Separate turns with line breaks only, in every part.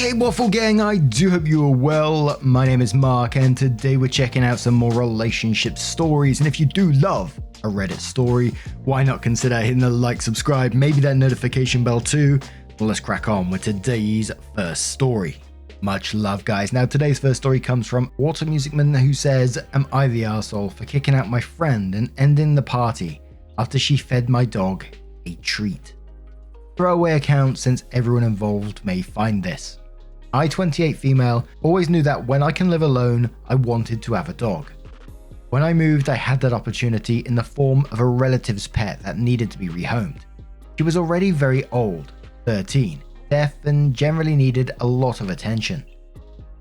Hey Waffle Gang, I do hope you are well. My name is Mark and today we're checking out some more relationship stories, and if you do love a Reddit story, why not consider hitting the like, subscribe, maybe that notification bell too. Well, let's crack on with today's first story. Much love guys. Now today's first story comes from watermusicman, who says, am I the arsehole for kicking out my friend and ending the party after she fed my dog a treat? Throwaway account since everyone involved may find this. I, 28 female, always knew that when I can live alone, I wanted to have a dog. When I moved, I had that opportunity in the form of a relative's pet that needed to be rehomed. She was already very old, 13, deaf, and generally needed a lot of attention.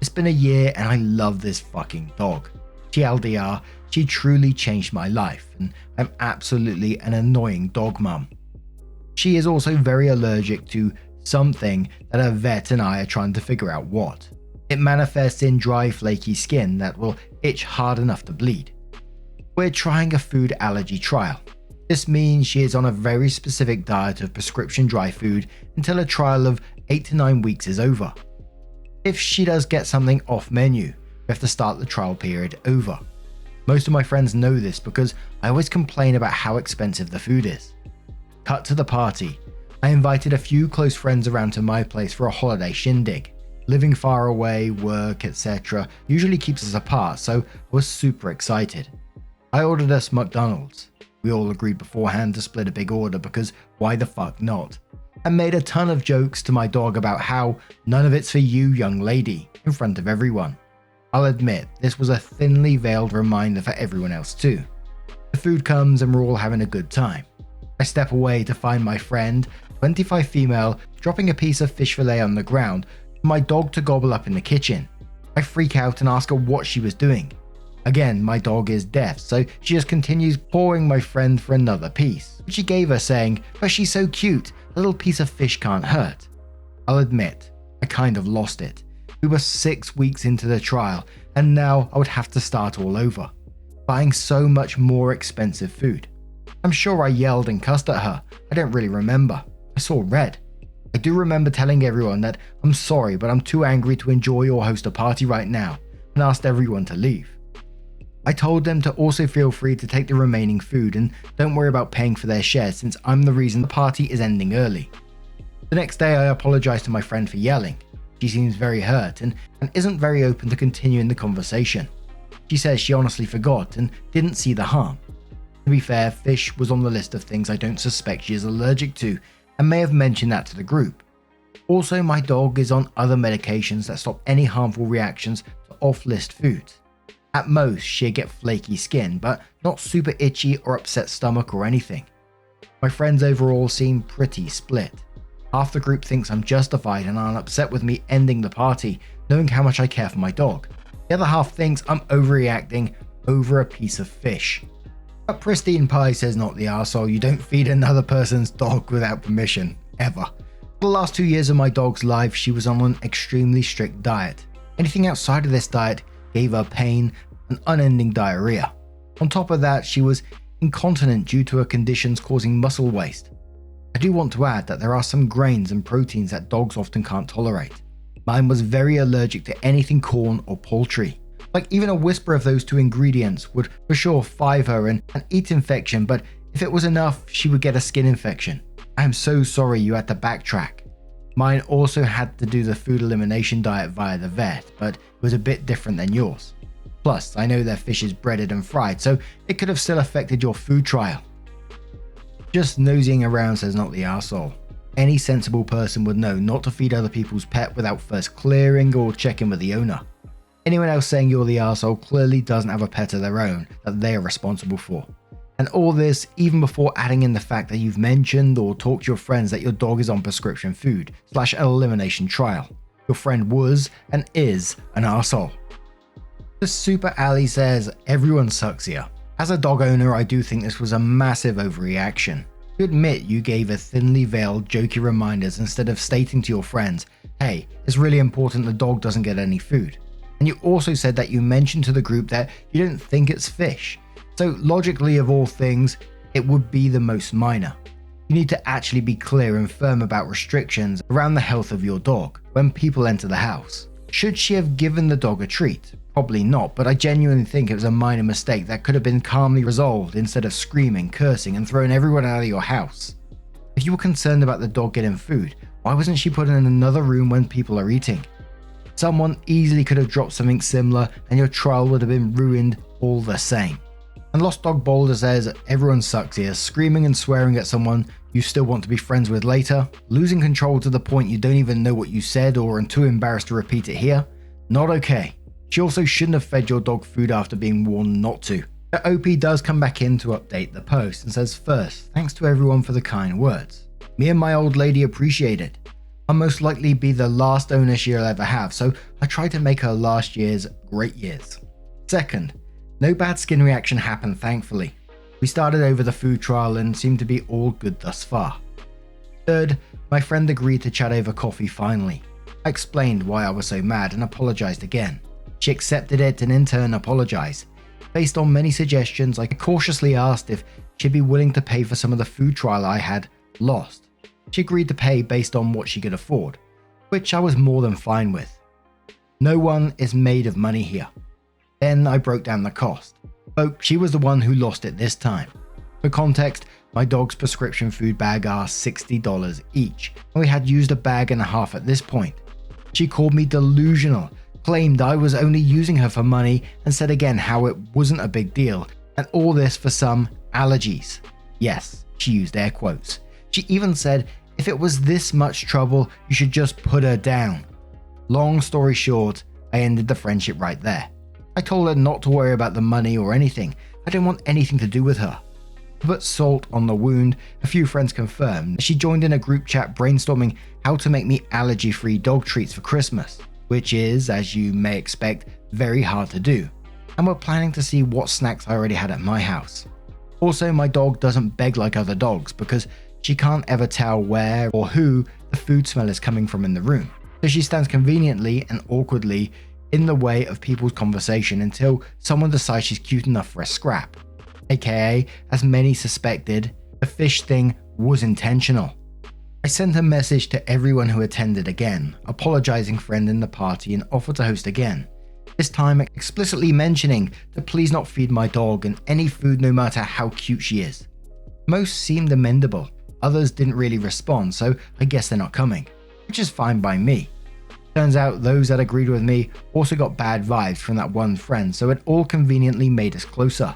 It's been a year and I love this fucking dog. TLDR, she truly changed my life, and I'm absolutely an annoying dog mum. She is also very allergic to something that a vet and I are trying to figure out what. It manifests in dry, flaky skin that will itch hard enough to bleed. We're trying a food allergy trial. This means she is on a very specific diet of prescription dry food until a trial of 8 to 9 weeks is over. If she does get something off menu, we have to start the trial period over. Most of my friends know this because I always complain about how expensive the food is. Cut to the party. I invited a few close friends around to my place for a holiday shindig. Living far away, work, etc. usually keeps us apart, so I was super excited. I ordered us McDonald's. We all agreed beforehand to split a big order because why the fuck not? I made a ton of jokes to my dog about how none of it's for you, young lady, in front of everyone. I'll admit, this was a thinly veiled reminder for everyone else too. The food comes and we're all having a good time. I step away to find my friend, 25 female, dropping a piece of fish fillet on the ground for my dog to gobble up in the kitchen. I freak out and ask her what she was doing. Again, my dog is deaf, so she just continues pawing my friend for another piece, which she gave her saying, but she's so cute, a little piece of fish can't hurt. I'll admit, I kind of lost it. We were 6 weeks into the trial, and now I would have to start all over, buying so much more expensive food. I'm sure I yelled and cussed at her. I don't really remember. I saw red. I do remember telling everyone that I'm sorry, but I'm too angry to enjoy or host a party right now, and asked everyone to leave. I told them to also feel free to take the remaining food and don't worry about paying for their share since I'm the reason the party is ending early. The next day I apologized to my friend for yelling. She seems very hurt and isn't very open to continuing the conversation. She says she honestly forgot and didn't see the harm. To be fair, fish was on the list of things I don't suspect she is allergic to and may have mentioned that to the group. Also, my dog is on other medications that stop any harmful reactions to off-list foods. At most, she'll get flaky skin, but not super itchy or upset stomach or anything. My friends overall seem pretty split. Half the group thinks I'm justified and aren't upset with me ending the party, knowing how much I care for my dog. The other half thinks I'm overreacting over a piece of fish. But Pristine Pie says not the arsehole, you don't feed another person's dog without permission, ever. For the last 2 years of my dog's life, she was on an extremely strict diet. Anything outside of this diet gave her pain and unending diarrhea. On top of that, she was incontinent due to her conditions causing muscle waste. I do want to add that there are some grains and proteins that dogs often can't tolerate. Mine was very allergic to anything corn or poultry. Like even a whisper of those two ingredients would for sure five her an eat infection, but if it was enough, she would get a skin infection. I am so sorry you had to backtrack. Mine also had to do the food elimination diet via the vet, but it was a bit different than yours. Plus, I know their fish is breaded and fried, so it could have still affected your food trial. Just nosing around says not the arsehole. Any sensible person would know not to feed other people's pet without first clearing or checking with the owner. Anyone else saying you're the arsehole clearly doesn't have a pet of their own that they are responsible for. And all this even before adding in the fact that you've mentioned or talked to your friends that your dog is on prescription food / an elimination trial. Your friend was and is an arsehole. The Super Ali says everyone sucks here. As a dog owner, I do think this was a massive overreaction. You admit you gave a thinly veiled jokey reminders instead of stating to your friends, hey, it's really important the dog doesn't get any food. And you also said that you mentioned to the group that you didn't think it's fish. So logically of all things, it would be the most minor. You need to actually be clear and firm about restrictions around the health of your dog when people enter the house. Should she have given the dog a treat? Probably not, but I genuinely think it was a minor mistake that could have been calmly resolved instead of screaming, cursing, and throwing everyone out of your house. If you were concerned about the dog getting food, why wasn't she put in another room when people are eating? Someone easily could have dropped something similar and your trial would have been ruined all the same. And Lost Dog Boulder says, everyone sucks here, screaming and swearing at someone you still want to be friends with later, losing control to the point you don't even know what you said or are too embarrassed to repeat it here. Not okay. She also shouldn't have fed your dog food after being warned not to. The OP does come back in to update the post and says, first, thanks to everyone for the kind words. Me and my old lady appreciate it. I'll most likely be the last owner she'll ever have, so I tried to make her last year's great years. Second, no bad skin reaction happened thankfully. We started over the food trial and seemed to be all good thus far. Third, my friend agreed to chat over coffee finally. I explained why I was so mad and apologized again. She accepted it and in turn apologized. Based on many suggestions, I cautiously asked if she'd be willing to pay for some of the food trial I had lost. She agreed to pay based on what she could afford, which I was more than fine with. No one is made of money here. Then I broke down the cost. So she was the one who lost it this time. For context, my dog's prescription food bag are $60 each, and we had used a bag and a half at this point. She called me delusional, claimed I was only using her for money, and said again how it wasn't a big deal, and all this for some allergies. Yes, she used air quotes. She even said, if it was this much trouble, you should just put her down. Long story short, I ended the friendship right there. I told her not to worry about the money or anything. I didn't want anything to do with her. To put salt on the wound, a few friends confirmed she joined in a group chat brainstorming how to make me allergy-free dog treats for Christmas, which is, as you may expect, very hard to do. And we're planning to see what snacks I already had at my house. Also, my dog doesn't beg like other dogs because she can't ever tell where or who the food smell is coming from in the room. So she stands conveniently and awkwardly in the way of people's conversation until someone decides she's cute enough for a scrap. AKA, as many suspected, the fish thing was intentional. I sent a message to everyone who attended again, apologizing for ending the party and offered to host again. This time explicitly mentioning to please not feed my dog and any food no matter how cute she is. Most seemed amendable, others didn't really respond, so I guess they're not coming, which is fine by me. Turns out those that agreed with me also got bad vibes from that one friend, so it all conveniently made us closer.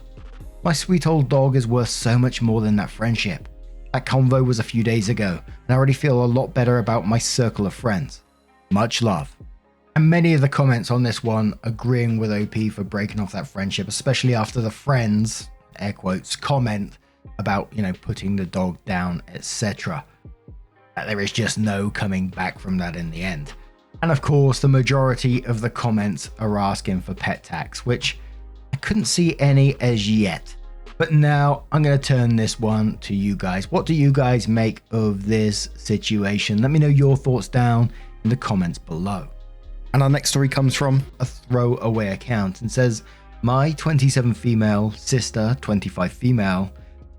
My sweet old dog is worth so much more than that friendship. That convo was a few days ago, and I already feel a lot better about my circle of friends. Much love. And many of the comments on this one agreeing with OP for breaking off that friendship, especially after the friends, air quotes, comment about, putting the dog down, etc. There is just no coming back from that in the end. And of course, the majority of the comments are asking for pet tax, which I couldn't see any as yet. But now I'm going to turn this one to you guys. What do you guys make of this situation? Let me know your thoughts down in the comments below. And our next story comes from a throwaway account and says, my 27 female, sister 25 female,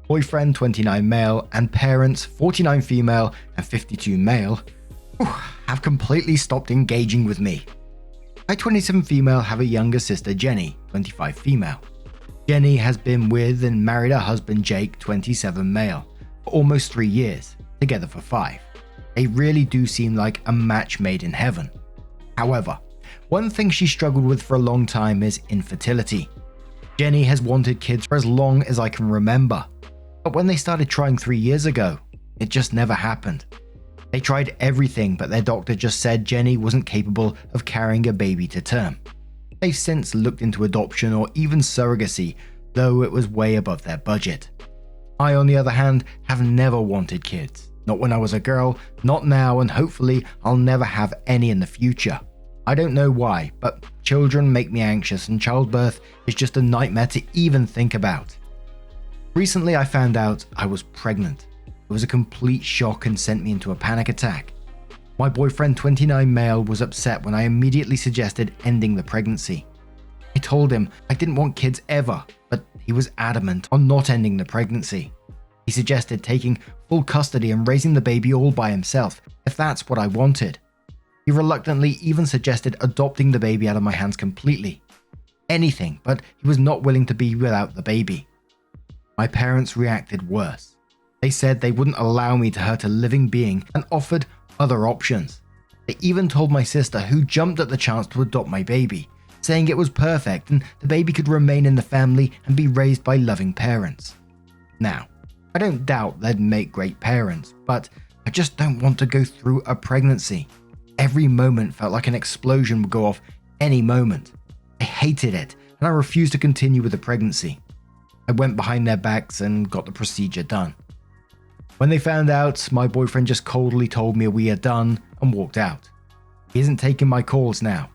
boyfriend 29 male, and parents 49 female and 52 male have completely stopped engaging with me. I 27 female have a younger sister Jenny, 25 female. Jenny has been with and married her husband Jake, 27 male, for almost 3 years, together for 5. They really do seem like a match made in heaven. However, one thing she struggled with for a long time is infertility. Jenny has wanted kids for as long as I can remember, but when they started trying 3 years ago, it just never happened. They tried everything, but their doctor just said Jenny wasn't capable of carrying a baby to term. They've since looked into adoption or even surrogacy, though it was way above their budget. I, on the other hand, have never wanted kids. Not when I was a girl, not now, and hopefully I'll never have any in the future. I don't know why, but children make me anxious and childbirth is just a nightmare to even think about. Recently I found out I was pregnant. It was a complete shock and sent me into a panic attack. My boyfriend 29 male was upset when I immediately suggested ending the pregnancy. I told him I didn't want kids ever, but he was adamant on not ending the pregnancy. He suggested taking full custody and raising the baby all by himself, if that's what I wanted. He reluctantly even suggested adopting the baby out of my hands completely. Anything, but he was not willing to be without the baby. My parents reacted worse. They said they wouldn't allow me to hurt a living being and offered other options. They even told my sister, who jumped at the chance to adopt my baby, saying it was perfect and the baby could remain in the family and be raised by loving parents. Now, I don't doubt they'd make great parents, but I just don't want to go through a pregnancy. Every moment felt like an explosion would go off any moment. I hated it, and I refused to continue with the pregnancy. I went behind their backs and got the procedure done. When they found out, my boyfriend just coldly told me we are done and walked out. He isn't taking my calls now.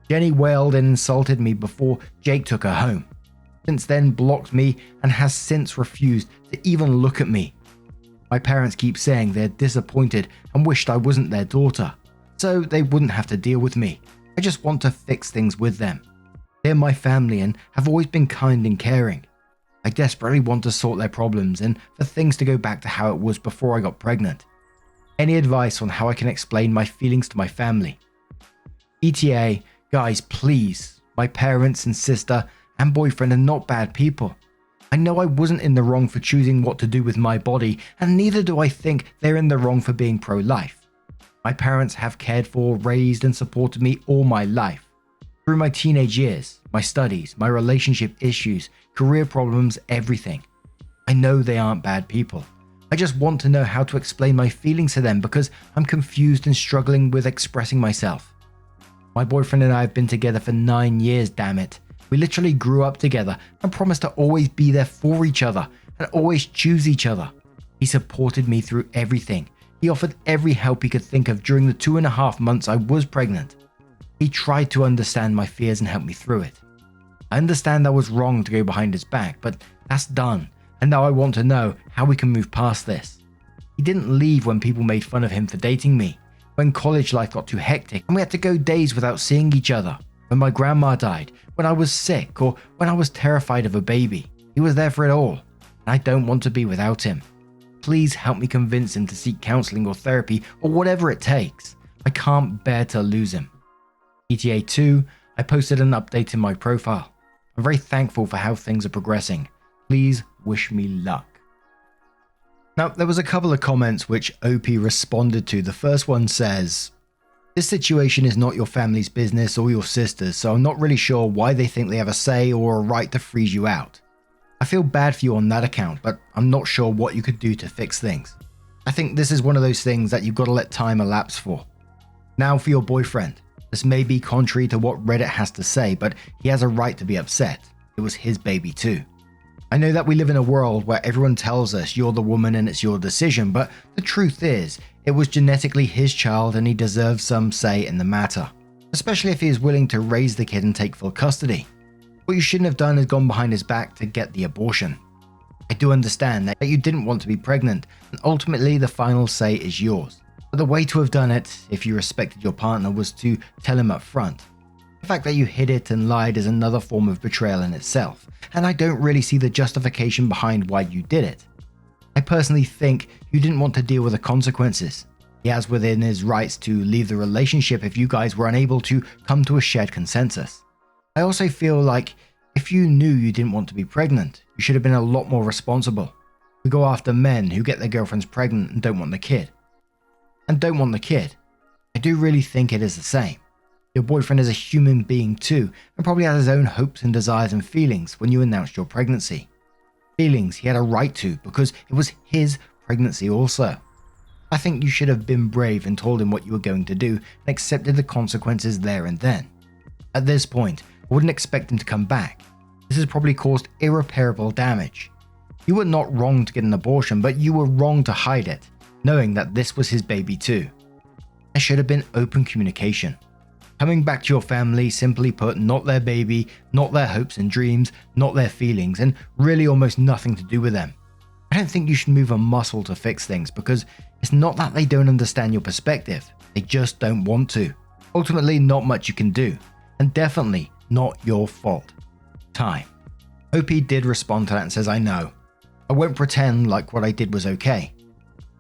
Jenny wailed and insulted me before Jake took her home. Since then blocked me and has since refused to even look at me. My parents keep saying they're disappointed and wished I wasn't their daughter, so they wouldn't have to deal with me. I just want to fix things with them. They're my family and have always been kind and caring. I desperately want to sort their problems and for things to go back to how it was before I got pregnant. Any advice on how I can explain my feelings to my family? ETA, guys, please. My parents and sister and boyfriend are not bad people. I know I wasn't in the wrong for choosing what to do with my body, and neither do I think they're in the wrong for being pro-life. My parents have cared for, raised, and supported me all my life. Through my teenage years, my studies, my relationship issues, career problems, everything. I know they aren't bad people. I just want to know how to explain my feelings to them because I'm confused and struggling with expressing myself. My boyfriend and I have been together for 9 years, damn it. We literally grew up together and promised to always be there for each other and always choose each other. He supported me through everything. He offered every help he could think of during the 2.5 months I was pregnant. He tried to understand my fears and help me through it. I understand I was wrong to go behind his back, but that's done, and now I want to know how we can move past this. He didn't leave when people made fun of him for dating me, when college life got too hectic and we had to go days without seeing each other, when my grandma died, when I was sick, or when I was terrified of a baby. He was there for it all, and I don't want to be without him. Please help me convince him to seek counseling or therapy or whatever it takes. I can't bear to lose him. ETA 2, I posted an update in my profile. I'm very thankful for how things are progressing. Please wish me luck. Now, there was a couple of comments which OP responded to. The first one says, "This situation is not your family's business or your sister's, so I'm not really sure why they think they have a say or a right to freeze you out. I feel bad for you on that account, but I'm not sure what you could do to fix things. I think this is one of those things that you've got to let time elapse for. Now for your boyfriend. This may be contrary to what Reddit has to say, but he has a right to be upset. It was his baby too. I know that we live in a world where everyone tells us you're the woman and it's your decision, but the truth is, it was genetically his child and he deserves some say in the matter, especially if he is willing to raise the kid and take full custody. What you shouldn't have done is gone behind his back to get the abortion. I do understand that you didn't want to be pregnant, and ultimately the final say is yours. But the way to have done it, if you respected your partner, was to tell him up front. The fact that you hid it and lied is another form of betrayal in itself, and I don't really see the justification behind why you did it. I personally think you didn't want to deal with the consequences. He has within his rights to leave the relationship if you guys were unable to come to a shared consensus. I also feel like if you knew you didn't want to be pregnant, you should have been a lot more responsible. We go after men who get their girlfriends pregnant and don't want the kid. I do really think it is the same. Your boyfriend is a human being too, and probably has his own hopes and desires and feelings when you announced your pregnancy. Feelings he had a right to because it was his pregnancy also. I think you should have been brave and told him what you were going to do and accepted the consequences there and then. At this point, I wouldn't expect him to come back. This has probably caused irreparable damage. You were not wrong to get an abortion, but you were wrong to hide it, knowing that this was his baby too. There should have been open communication. Coming back to your family, simply put, not their baby, not their hopes and dreams, not their feelings, and really almost nothing to do with them. I don't think you should move a muscle to fix things because it's not that they don't understand your perspective, they just don't want to. Ultimately, not much you can do, and definitely not your fault. Time. OP did respond to that and says, "I know. I won't pretend like what I did was okay.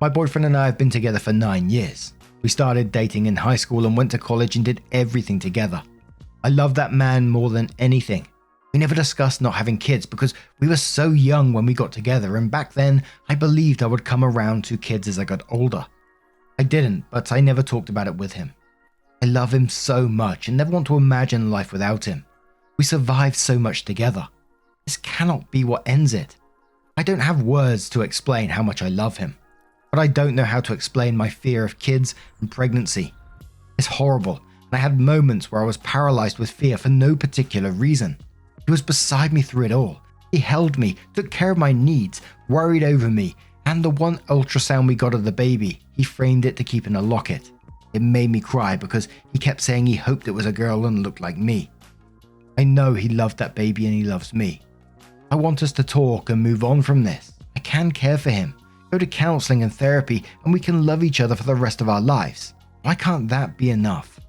My boyfriend and I have been together for 9 years. We started dating in high school and went to college and did everything together. I love that man more than anything. We never discussed not having kids because we were so young when we got together, and back then I believed I would come around to kids as I got older. I didn't, but I never talked about it with him. I love him so much and never want to imagine life without him. We survived so much together. This cannot be what ends it. I don't have words to explain how much I love him, but I don't know how to explain my fear of kids and pregnancy. It's horrible, and I had moments where I was paralyzed with fear for no particular reason. He was beside me through it all. He held me, took care of my needs, worried over me, and the one ultrasound we got of the baby, he framed it to keep in a locket. It made me cry because he kept saying he hoped it was a girl and looked like me. I know he loved that baby and he loves me. I want us to talk and move on from this. I can care for him, go to counseling and therapy, and we can love each other for the rest of our lives. Why can't that be enough?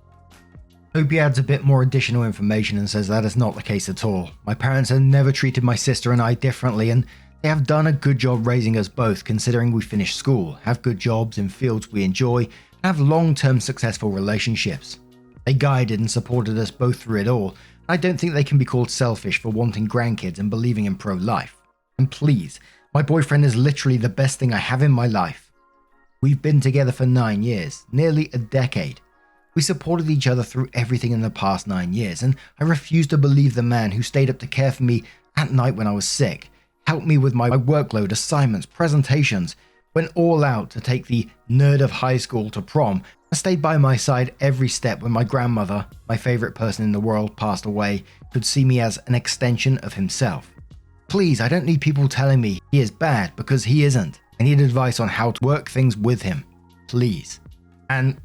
Opie adds a bit more additional information and says that is not the case at all. My parents have never treated my sister and I differently, and they have done a good job raising us both, considering we finished school, have good jobs in fields we enjoy, and have long-term successful relationships. They guided and supported us both through it all. I don't think they can be called selfish for wanting grandkids and believing in pro-life. And please, my boyfriend is literally the best thing I have in my life. We've been together for 9 years, nearly a decade. We supported each other through everything in the past 9 years, and I refuse to believe the man who stayed up to care for me at night when I was sick, helped me with my workload, assignments, presentations, went all out to take the nerd of high school to prom, and stayed by my side every step when my grandmother, my favorite person in the world, passed away, could see me as an extension of himself. Please, I don't need people telling me he is bad, because he isn't. I need advice on how to work things with him. Please. And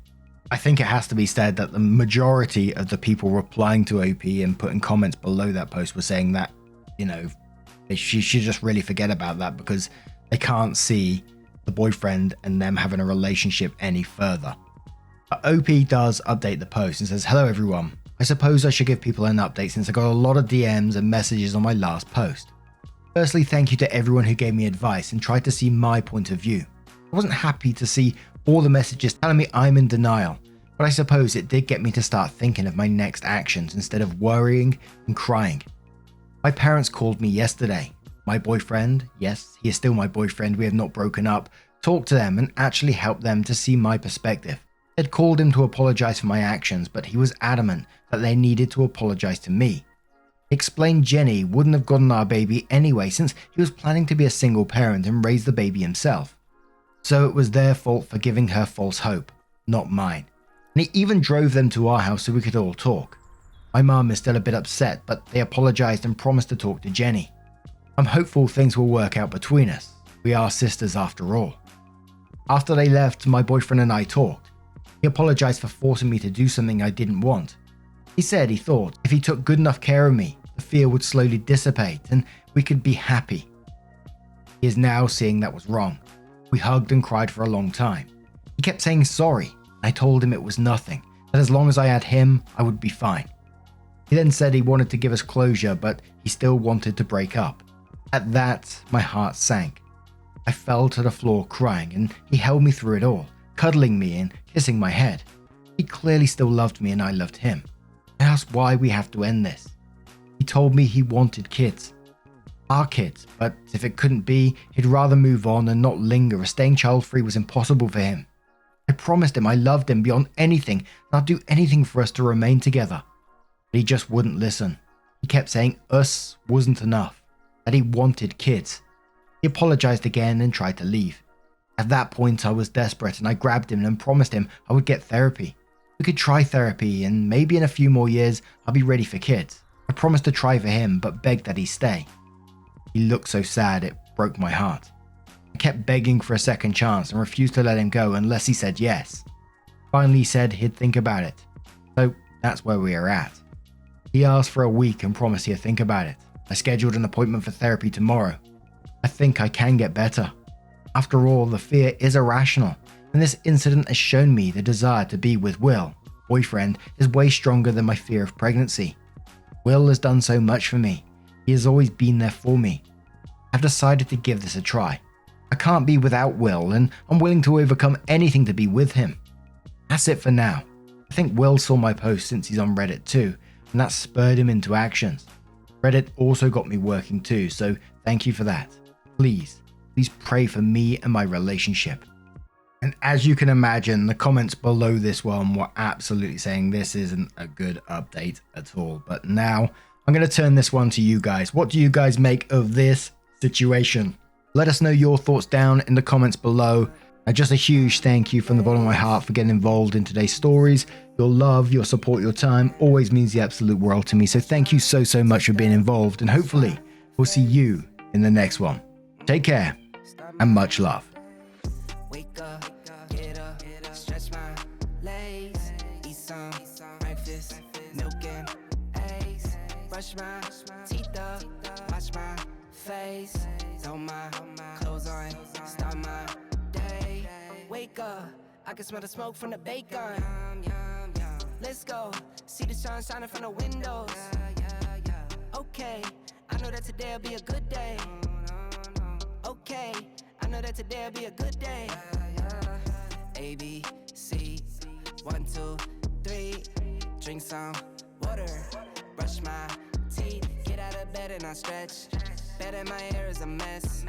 I think it has to be said that the majority of the people replying to OP and putting comments below that post were saying that, she should just really forget about that because they can't see the boyfriend and them having a relationship any further. But OP does update the post and says, "Hello everyone. I suppose I should give people an update since I got a lot of DMs and messages on my last post. Firstly, thank you to everyone who gave me advice and tried to see my point of view. I wasn't happy to see all the messages telling me I'm in denial, but I suppose it did get me to start thinking of my next actions instead of worrying and crying. My parents called me yesterday. My boyfriend, yes, he is still my boyfriend, we have not broken up, talked to them and actually helped them to see my perspective. They'd called him to apologize for my actions, but he was adamant that they needed to apologize to me. He explained Jenny wouldn't have gotten our baby anyway since he was planning to be a single parent and raise the baby himself. So it was their fault for giving her false hope, not mine. And he even drove them to our house so we could all talk. My mum is still a bit upset, but they apologized and promised to talk to Jenny. I'm hopeful things will work out between us. We are sisters after all. After they left, my boyfriend and I talked. He apologized for forcing me to do something I didn't want. He said he thought if he took good enough care of me, the fear would slowly dissipate and we could be happy. He is now seeing that was wrong. We hugged and cried for a long time. He kept saying sorry. I told him it was nothing, that as long as I had him, I would be fine. He then said he wanted to give us closure, but he still wanted to break up. At that, my heart sank. I fell to the floor crying, and he held me through it all, cuddling me and kissing my head. He clearly still loved me and I loved him. I asked why we have to end this. He told me he wanted kids. Our kids, but if it couldn't be, he'd rather move on and not linger, as staying child-free was impossible for him. I promised him I loved him beyond anything, and I'd do anything for us to remain together. But he just wouldn't listen. He kept saying us wasn't enough, that he wanted kids. He apologized again and tried to leave. At that point I was desperate and I grabbed him and promised him I would get therapy. We could try therapy and maybe in a few more years I'll be ready for kids. I promised to try for him but begged that he stay. He looked so sad it broke my heart. I kept begging for a second chance and refused to let him go unless he said yes. Finally he said he'd think about it. So that's where we are at. He asked for a week and promised he'd think about it. I scheduled an appointment for therapy tomorrow. I think I can get better. After all, the fear is irrational, and this incident has shown me the desire to be with Will, boyfriend, is way stronger than my fear of pregnancy. Will has done so much for me. He has always been there for me. I've decided to give this a try. I can't be without Will, and I'm willing to overcome anything to be with him. That's it for now. I think Will saw my post since he's on Reddit too, and that spurred him into actions. Reddit also got me working too, so thank you for that. Please pray for me and my relationship. And as you can imagine, the comments below this one were absolutely saying this isn't a good update at all. But now I'm going to turn this one to you guys. What do you guys make of this situation? Let us know your thoughts down in the comments below. And just a huge thank you from the bottom of my heart for getting involved in today's stories. Your love, your support, your time always means the absolute world to me. So thank you so much for being involved. And hopefully we'll see you in the next one. Take care and much love.
Wake up, get up, stretch my legs, eat some breakfast, milk and eggs, brush my teeth up, wash my face, throw my clothes on, start my day. Wake up, I can smell the smoke from the bacon. Let's go, see the sun shining from the windows. Okay, I know that today'll be a good day. Okay, I know that today'll be a good day. A, B, C, 1, 2, 3. Drink some water, brush my teeth, get out of bed and I stretch. Bet that my hair is a mess.